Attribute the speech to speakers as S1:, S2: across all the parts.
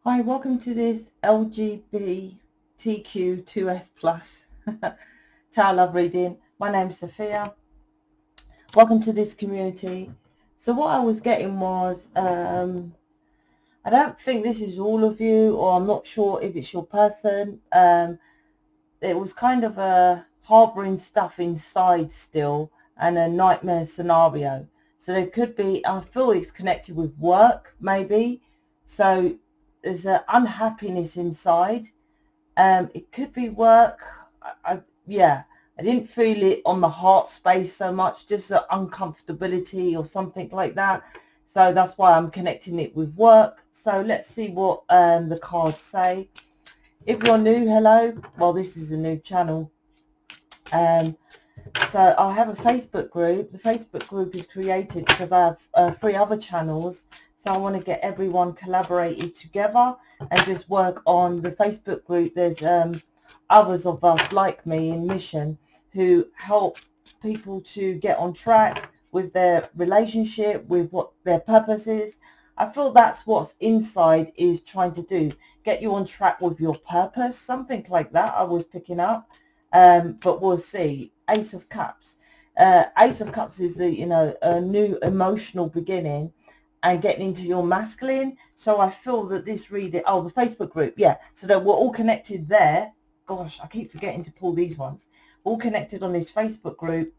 S1: Hi, welcome to this LGBTQ2S plus Tarot Love reading. My name's Sophia. Welcome to this community. So what I was getting was, I don't think this is all of you, or I'm not sure if it's your person. It was kind of a harboring stuff inside still and a nightmare scenario. So there could be, I feel it's connected with work maybe. So there's an unhappiness inside. It could be work. Yeah, I didn't feel it on the heart space so much, just an uncomfortability or something like that. So that's why I'm connecting it with work. So let's see what the cards say. If you're new, hello. Well, this is a new channel. So I have a Facebook group. The Facebook group is created because I have 3 other channels. So I want to get everyone collaborated together and just work on the Facebook group. There's others of us like me in mission who help people to get on track with their relationship, with what their purpose is. I feel that's what's inside is trying to do. Get you on track with your purpose, something like that I was picking up. But we'll see. Ace of Cups. Ace of Cups is a new emotional beginning and getting into your masculine. So I feel that this reading, the Facebook group, yeah, so that we're all connected there. Gosh, I keep forgetting to pull these ones. We're all connected on this Facebook group,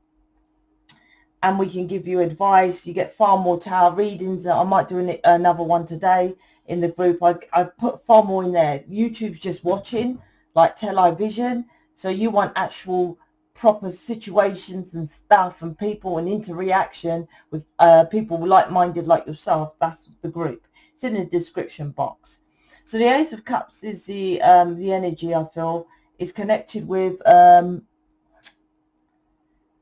S1: and we can give you advice. You get far more tarot readings. I might do another one today in the group. I put far more in there. YouTube's just watching, like television. So you want actual proper situations and stuff and people and interaction with people like-minded like yourself. That's the group. It's in the description box. So the Ace of Cups is the energy I feel is connected with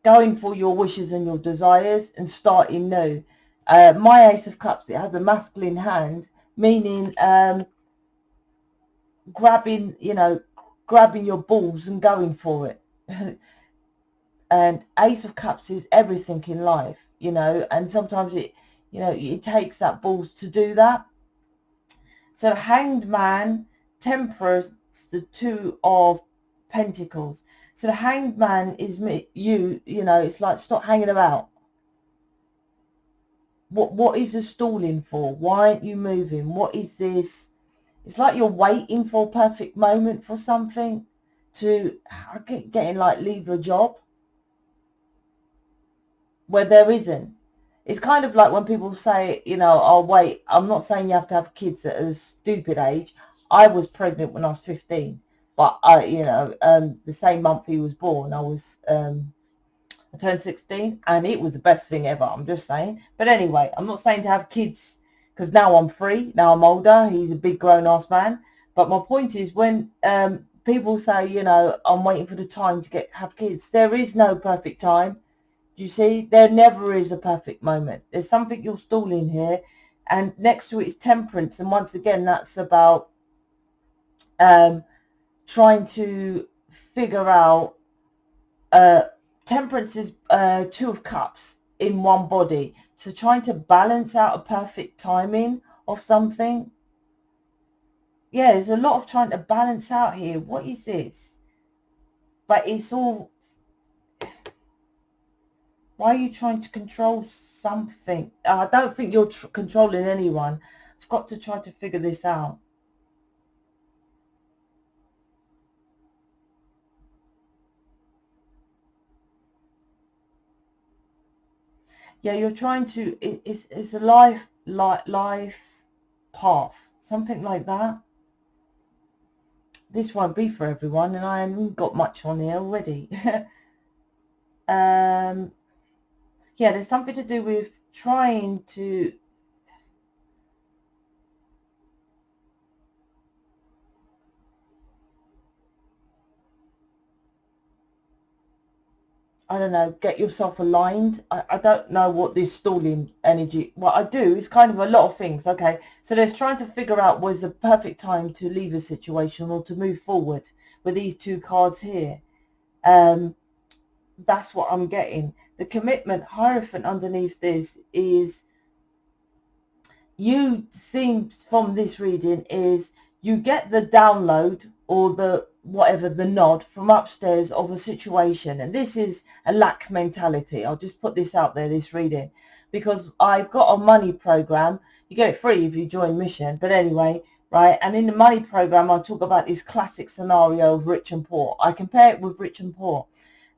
S1: going for your wishes and your desires and starting new. My Ace of Cups, it has a masculine hand, meaning grabbing your balls and going for it. And Ace of Cups is everything in life, and sometimes it takes that balls to do that. So Hanged Man, Temperance, the 2 of Pentacles. So the Hanged Man is it's like, stop hanging about. What is the stalling for? Why aren't you moving? What is this? It's like you're waiting for a perfect moment for something to getting like leave a job where there isn't. It's kind of like when people say, oh wait, I'm not saying you have to have kids at a stupid age. I was pregnant when I was 15, but the same month he was born, I turned 16, and it was the best thing ever. I'm just saying. But anyway, I'm not saying to have kids because now I'm free. Now I'm older. He's a big grown-ass man. But my point is, when people say, I'm waiting for the time to have kids, there is no perfect time. You see, there never is a perfect moment. There's something you're stalling here. And next to it is Temperance. And once again, that's about trying to figure out... Temperance is 2 of Cups in one body. So trying to balance out a perfect timing of something. Yeah, there's a lot of trying to balance out here. What is this? But it's all... Why are you trying to control something? I don't think you're controlling anyone. I've got to try to figure this out. Yeah, you're trying to... It's a life path. Something like that. This won't be for everyone, and I haven't got much on here already. Yeah, there's something to do with trying to... I don't know, get yourself aligned. I don't know what this stalling energy... What I do is kind of a lot of things. Okay, so there's trying to figure out when's the perfect time to leave a situation or to move forward with these 2 cards here. That's what I'm getting. The commitment Hierophant underneath this is you seem from this reading is you get the download or the whatever, the nod from upstairs of a situation, and this is a lack mentality. I'll just put this out there, this reading, because I've got a money program. You get it free if you join Mission, but anyway, right? And in the money program I talk about this classic scenario of rich and poor. I compare it with rich and poor.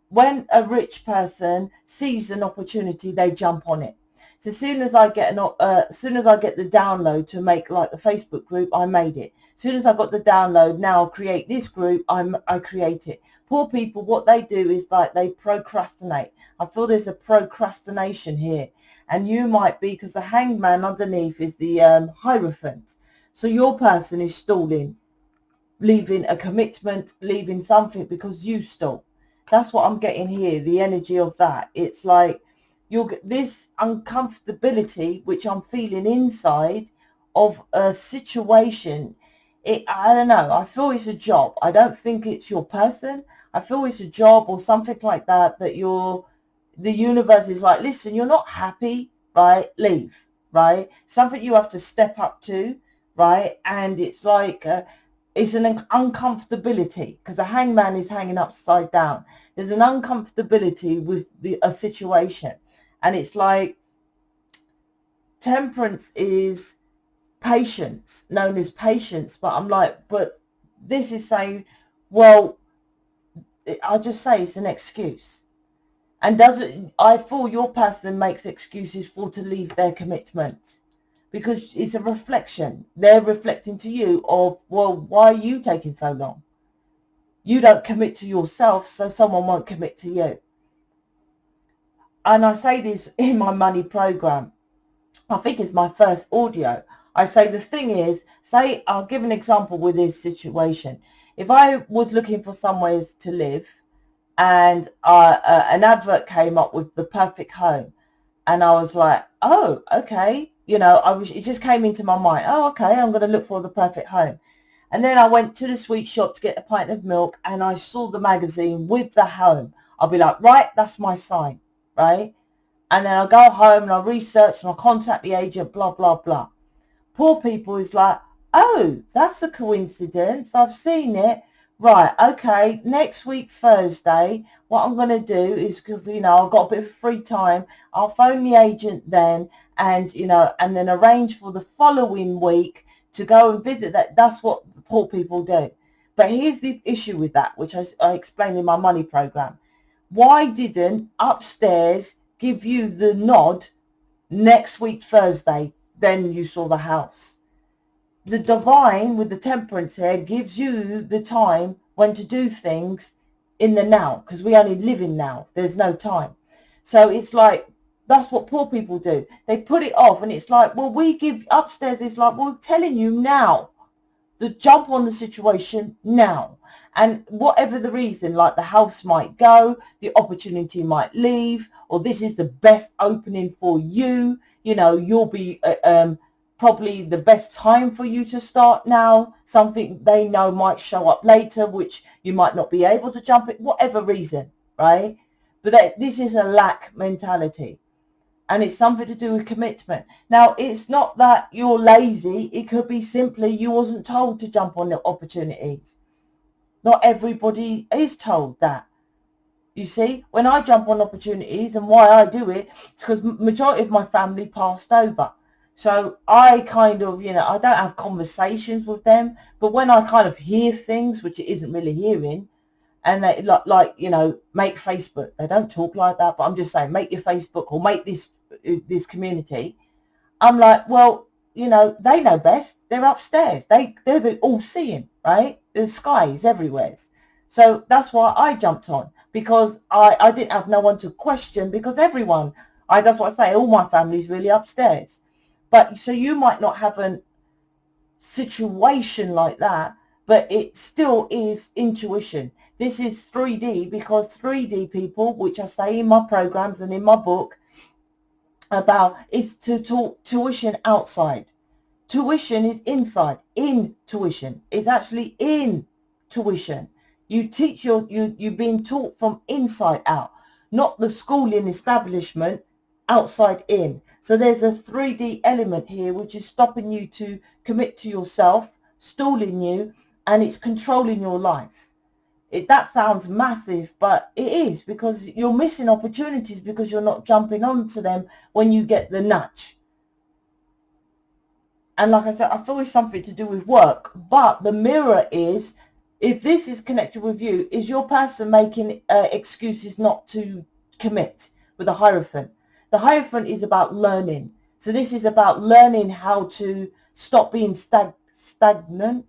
S1: When a rich person sees an opportunity, they jump on it. So as soon as I get the download to make like a Facebook group, I made it. As soon as I got the download, now create this group, I create it. Poor people, what they do is like they procrastinate. I feel there's a procrastination here, and you might be, because the hangman underneath is the Hierophant. So your person is stalling, leaving a commitment, leaving something because you stall. That's what I'm getting here, the energy of that. It's like you'll get this uncomfortability, which I'm feeling inside of a situation. I don't know. I feel it's a job. I don't think it's your person. I feel it's a job or something like that, that the universe is like, listen, you're not happy, right? Leave, right? Something you have to step up to, right? And it's like, it's an uncomfortability, because the hangman is hanging upside down. There's an uncomfortability with a situation. And it's like Temperance is patience, known as patience. But I'm like, but this is saying, well, I'll just say it's an excuse. And I feel your person makes excuses to leave their commitment, because it's a reflection. They're reflecting to you of, well, why are you taking so long? You don't commit to yourself, so someone won't commit to you. And I say this in my money program. I think it's my first audio. I say the thing is, say, I'll give an example with this situation. If I was looking for somewhere to live, and an advert came up with the perfect home, and I was like, oh, okay, it just came into my mind, oh, okay, I'm going to look for the perfect home. And then I went to the sweet shop to get a pint of milk, and I saw the magazine with the home. I'll be like, right, that's my sign, right? And then I'll go home and I'll research and I'll contact the agent, blah, blah, blah. Poor people is like, oh, that's a coincidence. I've seen it. Right, okay, next week, Thursday, what I'm going to do is, because, I've got a bit of free time, I'll phone the agent then, and, and then arrange for the following week to go and visit that. That's what the poor people do. But here's the issue with that, which I explained in my money program. Why didn't upstairs give you the nod next week, Thursday, then you saw the house? The divine with the Temperance here gives you the time when to do things in the now, because we only live in now. There's no time. So it's like, that's what poor people do. They put it off, and it's like, well, we give upstairs. It's like, we're telling you now, the jump on the situation now. And whatever the reason, like the house might go, the opportunity might leave, or this is the best opening for you. You'll be probably the best time for you to start now. Something they know might show up later, which you might not be able to jump at, whatever reason, right? But this is a lack mentality, and it's something to do with commitment. Now, it's not that you're lazy. It could be simply you wasn't told to jump on the opportunities. Not everybody is told that. You see, when I jump on opportunities, and why I do it, it's because majority of my family passed over. So I kind of, I don't have conversations with them, but when I kind of hear things, which it isn't really hearing, and they make Facebook. They don't talk like that, but I'm just saying, make your Facebook or make this community. I'm like, well, they know best. They're upstairs. They're the all-seeing, right? The sky is everywhere. So that's why I jumped on, because I didn't have no one to question, because that's what I say, all my family's really upstairs. But so you might not have a situation like that, but it still is intuition. This is 3D, because 3D people, which I say in my programs and in my book about, is to talk tuition outside. Tuition is inside. Intuition is actually in tuition. You teach you're being taught from inside out, not the schooling establishment outside in. So there's a 3D element here, which is stopping you to commit to yourself, stalling you, and it's controlling your life. That sounds massive, but it is, because you're missing opportunities because you're not jumping onto them when you get the nudge. And like I said, I feel it's something to do with work, but the mirror is, if this is connected with you, is your person making excuses not to commit with the Hierophant. The Hierophant is about learning. So this is about learning how to stop being stagnant,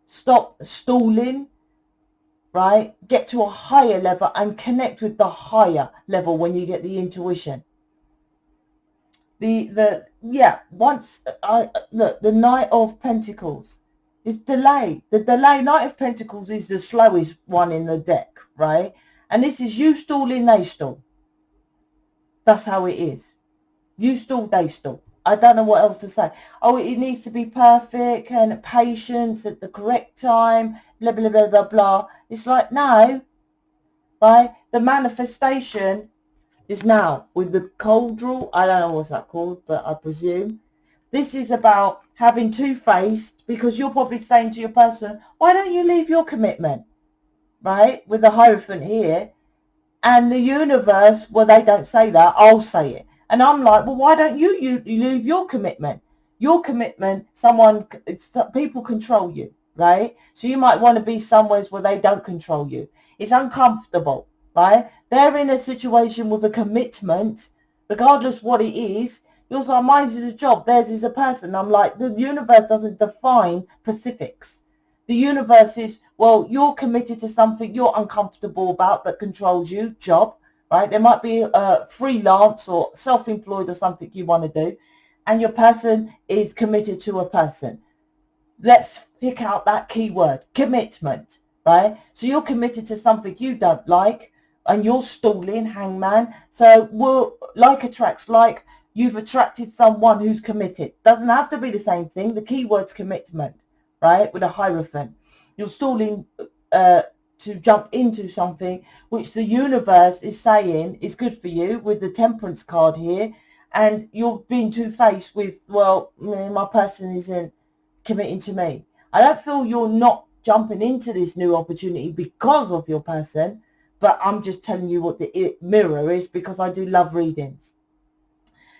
S1: stop stalling, right? Get to a higher level and connect with the higher level when you get the intuition. Once I look, the Knight of Pentacles is delay. The delay Knight of Pentacles is the slowest one in the deck, right? And this is you stalling, they stall. That's how it is. You stall, they stall. I don't know what else to say. Oh, it needs to be perfect and patience at the correct time, blah, blah, blah, blah, blah. It's like, no, right? The manifestation is now with the cauldron. I don't know what's that called, but I presume this is about having two-faced, because you're probably saying to your person, why don't you leave your commitment, right? With the Hierophant here. And the universe, well, they don't say that, I'll say it. And I'm like, well, why don't you leave your commitment? Your commitment, people control you, right? So you might want to be somewhere where they don't control you. It's uncomfortable, right? They're in a situation with a commitment, regardless what it is. You're like, mine's is a job, theirs is a person. I'm like, the universe doesn't define specifics. The universe is, well, you're committed to something you're uncomfortable about that controls you, job, right? There might be a freelance or self-employed or something you want to do, and your person is committed to a person. Let's pick out that key word, commitment, right? So you're committed to something you don't like, and you're stalling, hangman. So like attracts like. You've attracted someone who's committed. Doesn't have to be the same thing. The key word's commitment, right? With a Hierophant. You're stalling to jump into something which the universe is saying is good for you, with the Temperance card here. And you're being two-faced with, well, my person isn't committing to me. I don't feel you're not jumping into this new opportunity because of your person, but I'm just telling you what the mirror is, because I do love readings.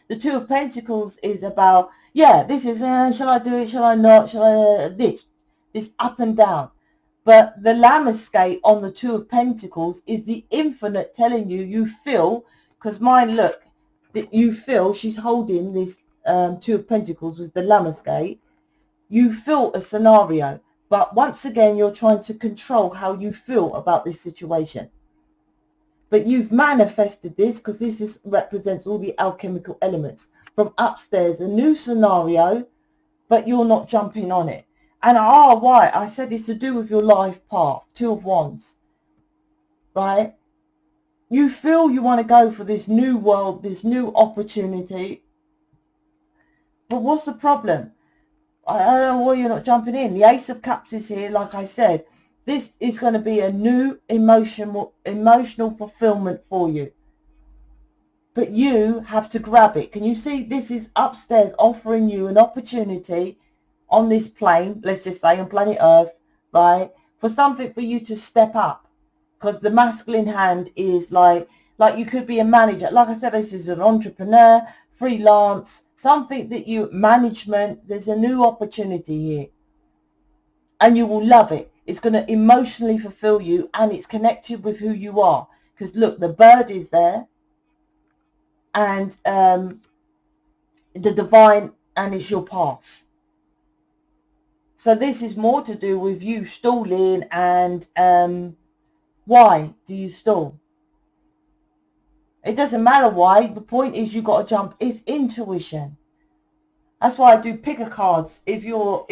S1: The Two of Pentacles is about, this is, shall I do it, shall I not, shall I, this up and down. But the Lammerskate on the Two of Pentacles is the infinite telling you feel, because mine, look, that you feel, she's holding this Two of Pentacles with the Lammerskate. You feel a scenario, but once again, you're trying to control how you feel about this situation. But you've manifested this, because this represents all the alchemical elements. From upstairs, a new scenario, but you're not jumping on it. And why? I said it's to do with your life path. Two of Wands. Right? You feel you want to go for this new world, this new opportunity. But what's the problem? I don't know why you're not jumping in. The Ace of Cups is here, like I said. This is going to be a new emotional fulfillment for you. But you have to grab it. Can you see this is upstairs offering you an opportunity on this plane, let's just say on planet Earth, right? For something for you to step up. Because the masculine hand is like you could be a manager. Like I said, this is an entrepreneur, freelance, something that management, there's a new opportunity here. And you will love it. It's going to emotionally fulfill you, and it's connected with who you are. Because look, the bird is there, and the divine, and it's your path. So this is more to do with you stalling, and why do you stall? It doesn't matter why. The point is you got to jump. It's intuition. That's why I do picker cards. If you're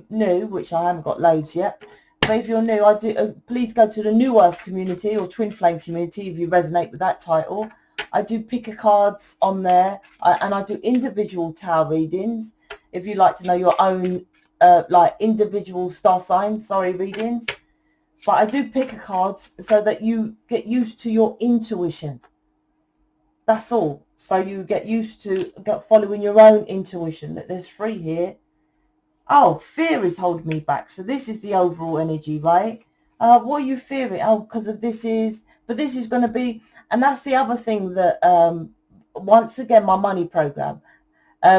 S1: new, which I haven't got loads yet, but if you're new, I do. Please go to the New Earth community or Twin Flame community if you resonate with that title. I do picker cards on there, and I do individual tarot readings. If you like to know your own, like individual star signs, readings. But I do picker cards so that you get used to your intuition. That's all. So you get used to following your own intuition. That there's 3 here. Oh, fear is holding me back. So this is the overall energy, right? What are you fearing? Oh, because of this is, but this is going to be, and that's the other thing that, once again, my money program,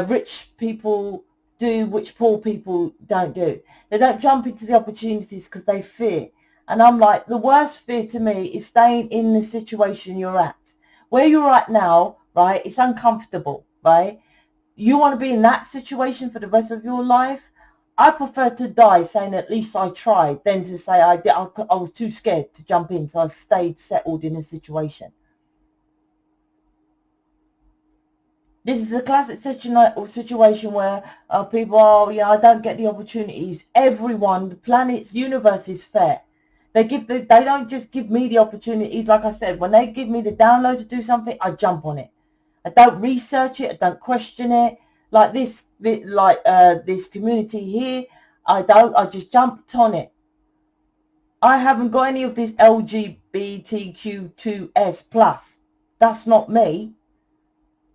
S1: rich people do, which poor people don't do. They don't jump into the opportunities because they fear. And I'm like, the worst fear to me is staying in the situation you're at. Where you're at now, right, it's uncomfortable, right? You want to be in that situation for the rest of your life? I prefer to die saying at least I tried than to say I was too scared to jump in, so I stayed settled in a situation. This is a classic situation where people are, I don't get the opportunities. Everyone, the planet's universe is fair. They don't just give me the opportunities. Like I said, when they give me the download to do something, I jump on it. I don't research it. I don't question it. Like this community here, I just jumped on it. I haven't got any of this LGBTQ2S plus. That's not me.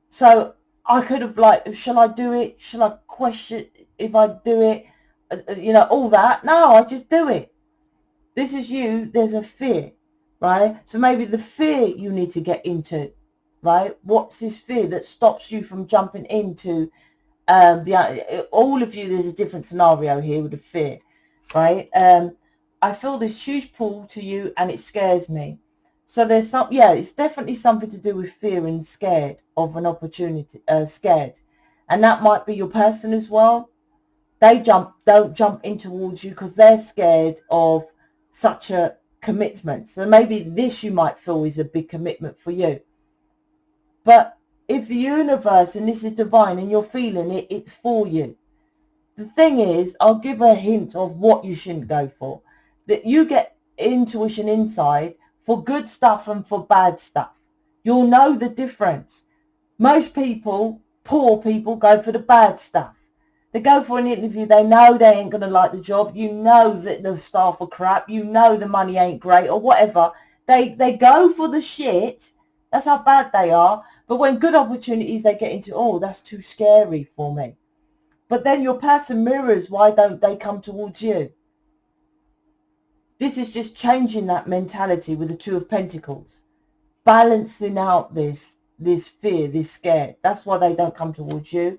S1: So I could have shall I do it? Shall I question if I do it? All that. No, I just do it. This is you. There's a fear, right? So maybe the fear you need to get into, right? What's this fear that stops you from jumping into all of you? There's a different scenario here with the fear, right? I feel this huge pull to you and it scares me. So there's it's definitely something to do with fear and scared of an opportunity, scared. And that might be your person as well. They don't jump in towards you because they're scared of such a commitment. So maybe this you might feel is a big commitment for you. But if the universe, and this is divine, and you're feeling it, it's for you. The thing is, I'll give a hint of what you shouldn't go for. That you get intuition inside for good stuff and for bad stuff. You'll know the difference. Most people, poor people, go for the bad stuff. They go for an interview, they know they ain't going to like the job. You know that the staff are crap. You know the money ain't great or whatever. They go for the shit. That's how bad they are. But when good opportunities they get into, oh, that's too scary for me. But then your person mirrors, why don't they come towards you? This is just changing that mentality with the 2 of Pentacles. Balancing out this fear, this scare. That's why they don't come towards you.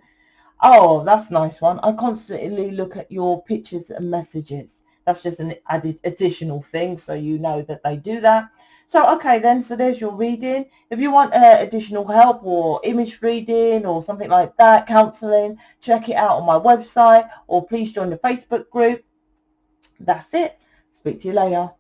S1: Oh, that's a nice one. I constantly look at your pictures and messages. That's just an additional thing, so you know that they do that. So, okay then, so there's your reading. If you want additional help or image reading or something like that, counselling, check it out on my website or please join the Facebook group. That's it. Speak to you later.